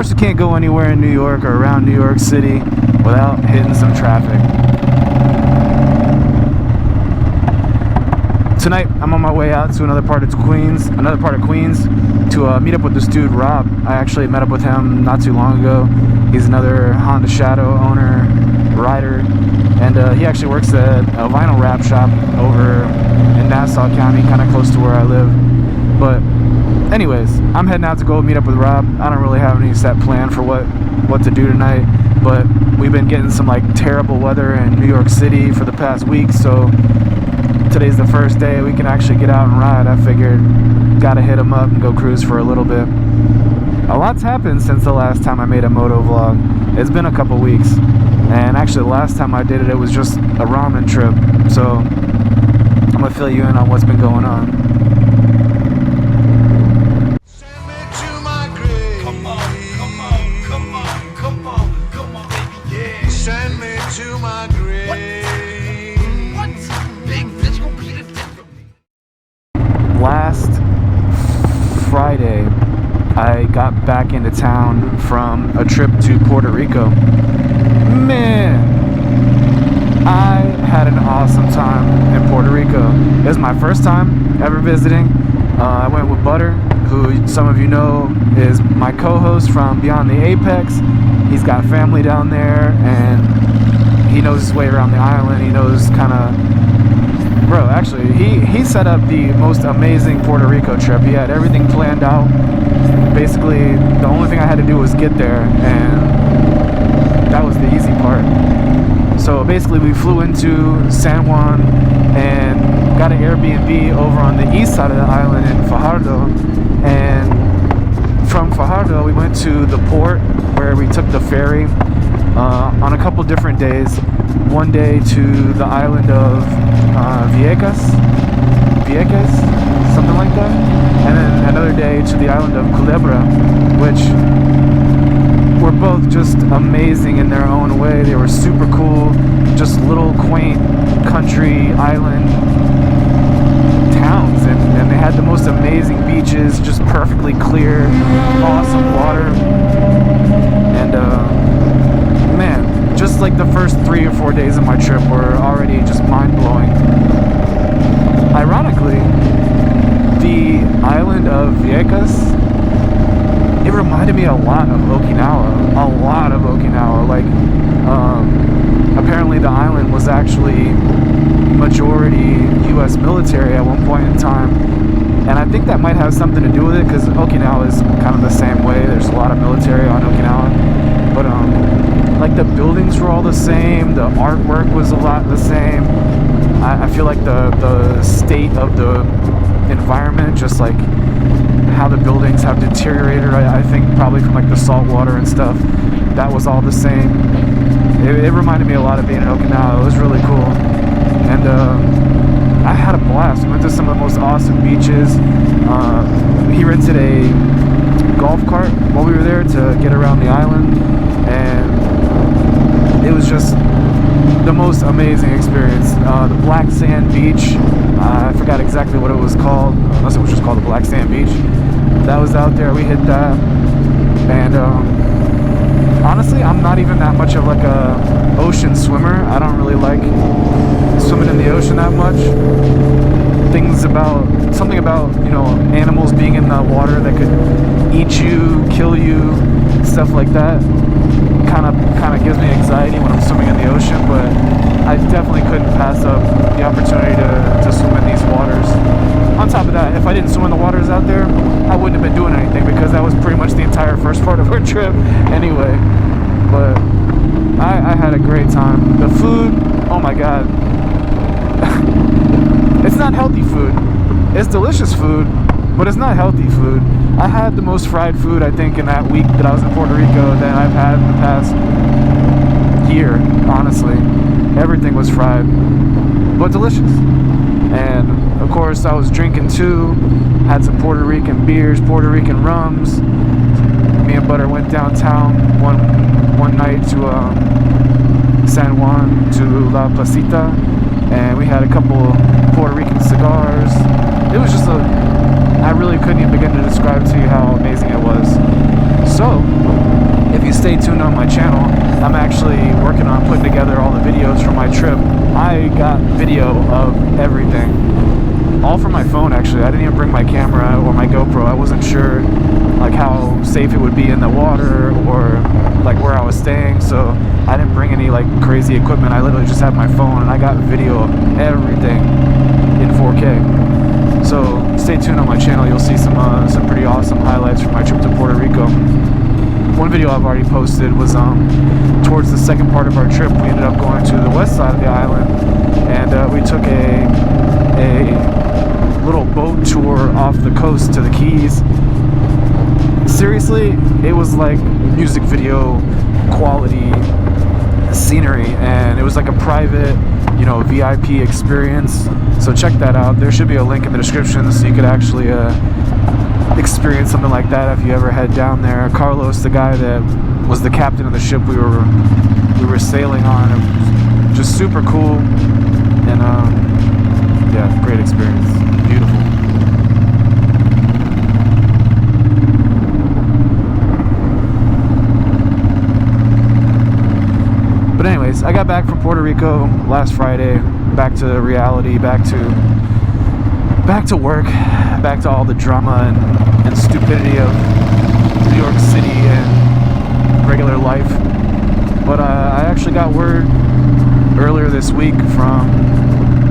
course, you can't go anywhere in New York or around New York City without hitting some traffic. Tonight, I'm on my way out to another part of Queens, to meet up with this dude, Rob. I actually met up with him not too long ago. He's another Honda Shadow owner, rider, and he actually works at a vinyl wrap shop over in Nassau County, kind of close to where I live. But anyways, I'm heading out to go meet up with Rob. I don't really have any set plan for what to do tonight, but we've been getting some like terrible weather in New York City for the past week, so today's the first day we can actually get out and ride. I figured gotta hit him up and go cruise for a little bit. A lot's happened since the last time I made a moto vlog. It's been a couple weeks, and actually the last time I did it was just a ramen trip, so I'm gonna fill you in on what's been going on. Last Friday, I got back into town from a trip to Puerto Rico. Man, I had an awesome time in Puerto Rico. It was my first time ever visiting. I went with Butter, who some of you know is my co-host from Beyond the Apex. He's got family down there, and he knows his way around the island. He knows kind of... Bro, actually, he set up the most amazing Puerto Rico trip. He had everything planned out. Basically, the only thing I had to do was get there, and that was the easy part. So basically, we flew into San Juan and got an Airbnb over on the east side of the island in Fajardo. And from Fajardo, we went to the port where we took the ferry on a couple different days. One day to the island of Vieques, something like that, and then another day to the island of Culebra, which were both just amazing in their own way. They were super cool, just little quaint country island towns, and they had the most amazing beaches, just perfectly clear, awesome water, and man, just like the first 3 or 4 days of my trip were already just mind-blowing. Ironically, the island of Vieques, it reminded me a lot of Okinawa. Like, apparently the island was actually majority U.S. military at one point in time, and I think that might have something to do with it, because Okinawa is kind of the same way. There's a lot of military on Okinawa, but like the buildings were all the same, the artwork was a lot the same. I feel like the state of the environment, just like how the buildings have deteriorated, I think probably from like the salt water and stuff, that was all the same. It reminded me a lot of being in Okinawa. It was really cool, and I had a blast. We went to some of the most awesome beaches. He rented a golf cart while we were there to get around the island, and it was just the most amazing experience. The Black Sand Beach, I forgot exactly what it was called, unless it was just called the Black Sand Beach. That was out there, we hit that, and honestly, I'm not even that much of like a ocean swimmer. I don't really like swimming in the ocean that much. Something about, you know, animals being in the water that could eat you, kill you, stuff like that, kind of gives me anxiety when I'm swimming in the ocean. But I definitely couldn't pass up the opportunity to swim in these waters. On top of that, if I didn't swim in the waters out there, I wouldn't have been doing anything, because that was pretty much the entire first part of our trip anyway. But I had a great time. The food, oh my god. It's not healthy food. It's delicious food, but it's not healthy food. I had the most fried food, I think, in that week that I was in Puerto Rico that I've had in the past year, honestly. Everything was fried, but delicious. And of course, I was drinking too. Had some Puerto Rican beers, Puerto Rican rums. Me and Butter went downtown one night to San Juan, to La Placita, and we had a couple Puerto Rican cigars. It was just I really couldn't even begin to describe to you how amazing it was. So, tuned on my channel, I'm actually working on putting together all the videos from my trip. I got video of everything, all from my phone actually. I didn't even bring my camera or my GoPro. I wasn't sure like how safe it would be in the water or like where I was staying, so I didn't bring any like crazy equipment. I literally just had my phone, and I got video of everything in 4K. So stay tuned on my channel. You'll see some pretty awesome highlights from my trip to Puerto Rico. One video I've already posted was towards the second part of our trip. We ended up going to the west side of the island, and we took a little boat tour off the coast to the Keys. Seriously, it was like music video quality scenery, and it was like a private, you know, VIP experience. So check that out. There should be a link in the description so you could actually experience something like that if you ever head down there. Carlos, the guy that was the captain of the ship we were sailing on, it was just super cool, and yeah, great experience. Beautiful. But anyways, I got back from Puerto Rico last Friday, back to reality, back to work, back to all the drama and stupidity of New York City and regular life. But I actually got word earlier this week from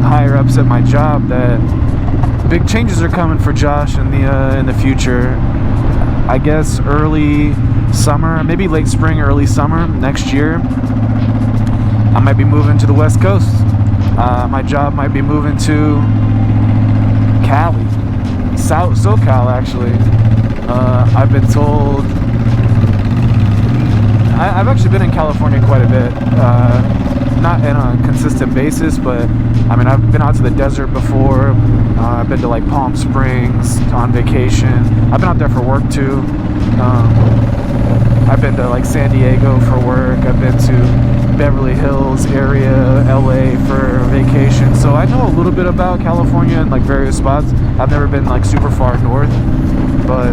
higher ups at my job that big changes are coming for Josh in the future. I guess early summer, maybe late spring, early summer next year, I might be moving to the West Coast. My job might be moving to Cali, SoCal actually. I've been told. I've actually been in California quite a bit, not in a consistent basis, but I mean I've been out to the desert before. I've been to like Palm Springs on vacation. I've been out there for work too. I've been to like San Diego for work. I've been to Beverly Hills area, LA for vacation. So I know a little bit about California and like various spots. I've never been like super far north, but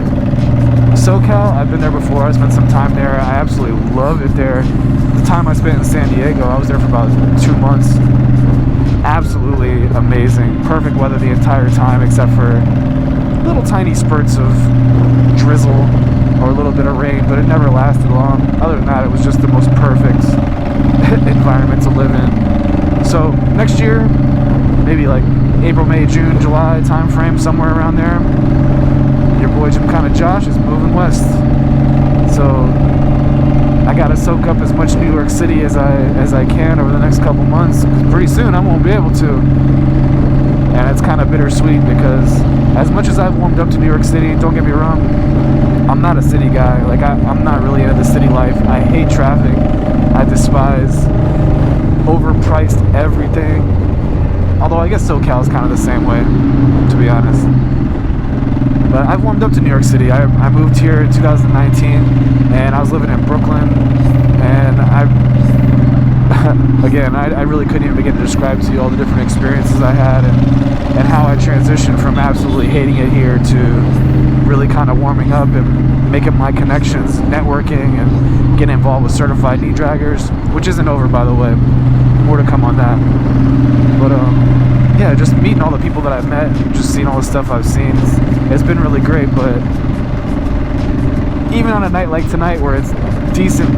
SoCal, I've been there before. I spent some time there. I absolutely love it there. The time I spent in San Diego, I was there for about 2 months. Absolutely amazing. Perfect weather the entire time, except for little tiny spurts of drizzle or a little bit of rain, but it never lasted long. Other than that, it was just the most perfect environment to live in. So next year, maybe like April, May, June, July time frame, somewhere around there, your boy GymkhanaJosh is moving west. So I gotta soak up as much New York City as I can over the next couple months, because pretty soon I won't be able to. And it's kind of bittersweet, because as much as I've warmed up to New York City, don't get me wrong, I'm not a city guy. Like I'm not really into the city life. I hate traffic. I despise overpriced everything. Although I guess SoCal is kind of the same way, to be honest. But I've warmed up to New York City. I moved here in 2019, and I was living in Brooklyn, and I really couldn't even begin to describe to you all the different experiences I had and how I transitioned from absolutely hating it here to really kind of warming up and making my connections, networking, and getting involved with certified knee draggers, which isn't over, by the way. More to come on that. But yeah, just meeting all the people that I've met, just seeing all the stuff I've seen, it's been really great. But even on a night like tonight, where it's decent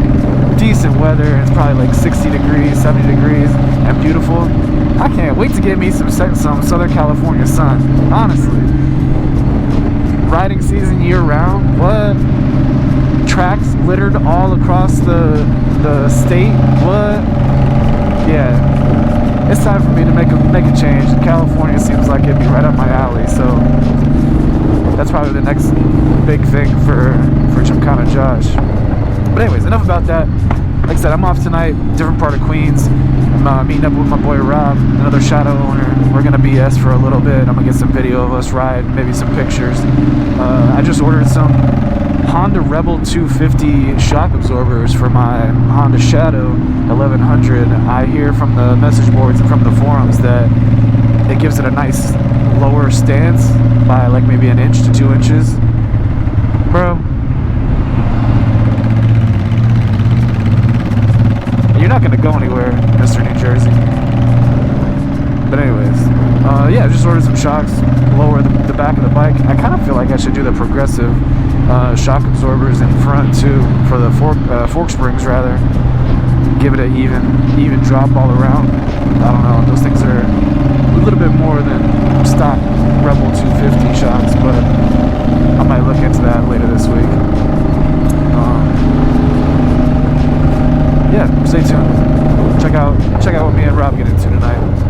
weather, and it's probably like 60 degrees, 70 degrees, and beautiful, I can't wait to get me some Southern California sun, honestly. Riding season year round, what? Tracks littered all across the state, what? Yeah, it's time for me to make a change. California seems like it'd be right up my alley, so that's probably the next big thing for GymkhanaJosh. But anyways, enough about that. Like I said, I'm off tonight, different part of Queens. I'm meeting up with my boy Rob, another Shadow owner. We're gonna BS for a little bit. I'm gonna get some video of us ride, maybe some pictures. I just ordered some Honda Rebel 250 shock absorbers for my Honda Shadow 1100. I hear from the message boards and from the forums that it gives it a nice lower stance by like maybe an inch to 2 inches. Bro, looking to go anywhere, Mr. New Jersey. But anyways, yeah, just ordered some shocks, lower the back of the bike. I kind of feel like I should do the progressive shock absorbers in front too, for the fork springs rather. Give it an even drop all around. I don't know, those things are a little bit more than stock Rebel 250 shocks, but I might look into that later this week. Yeah, stay tuned. Check out what me and Rob get into tonight.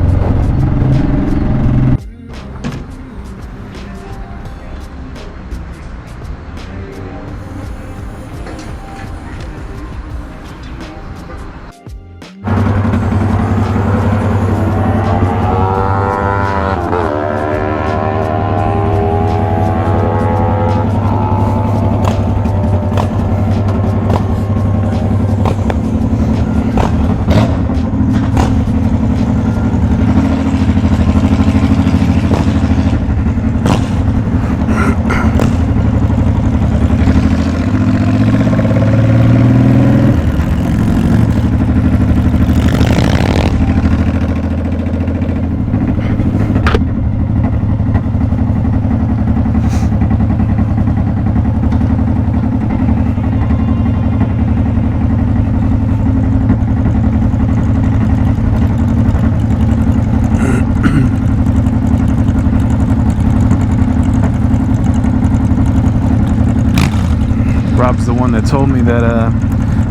Rob's the one that told me that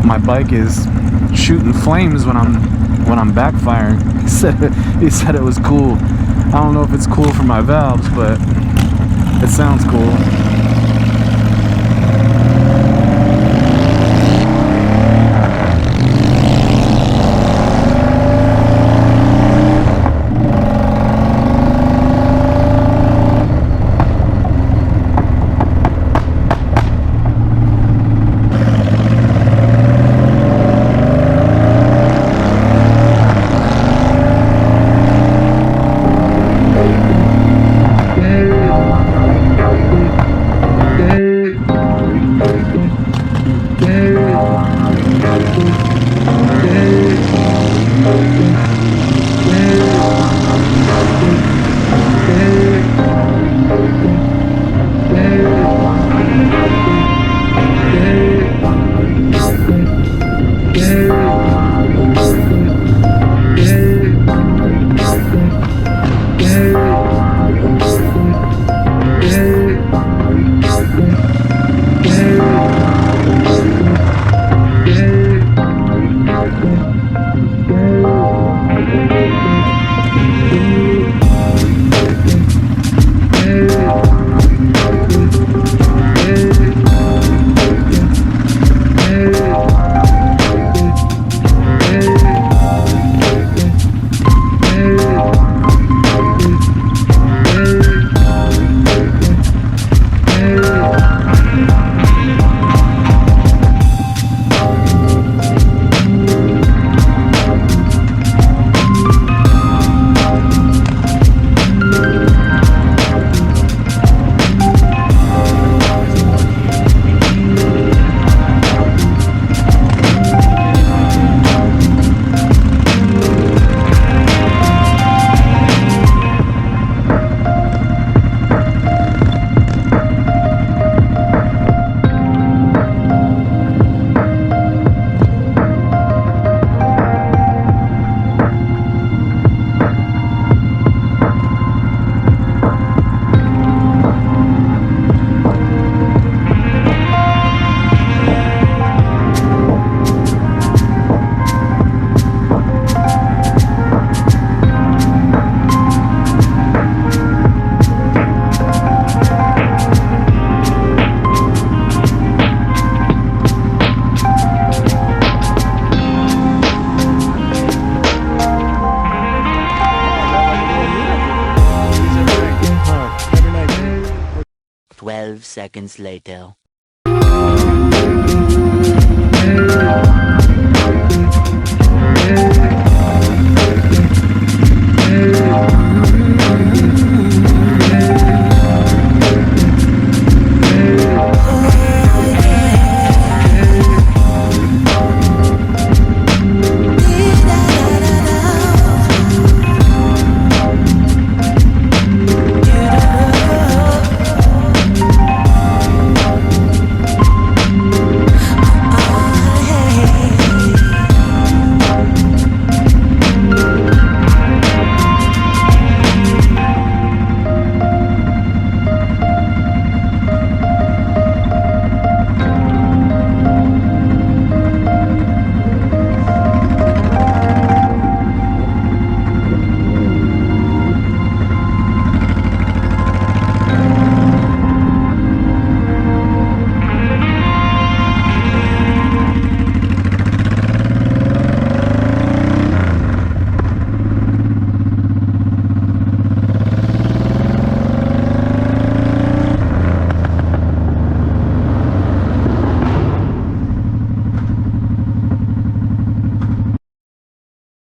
my bike is shooting flames when I'm backfiring. He said it was cool. I don't know if it's cool for my valves, but it sounds cool. Seconds later.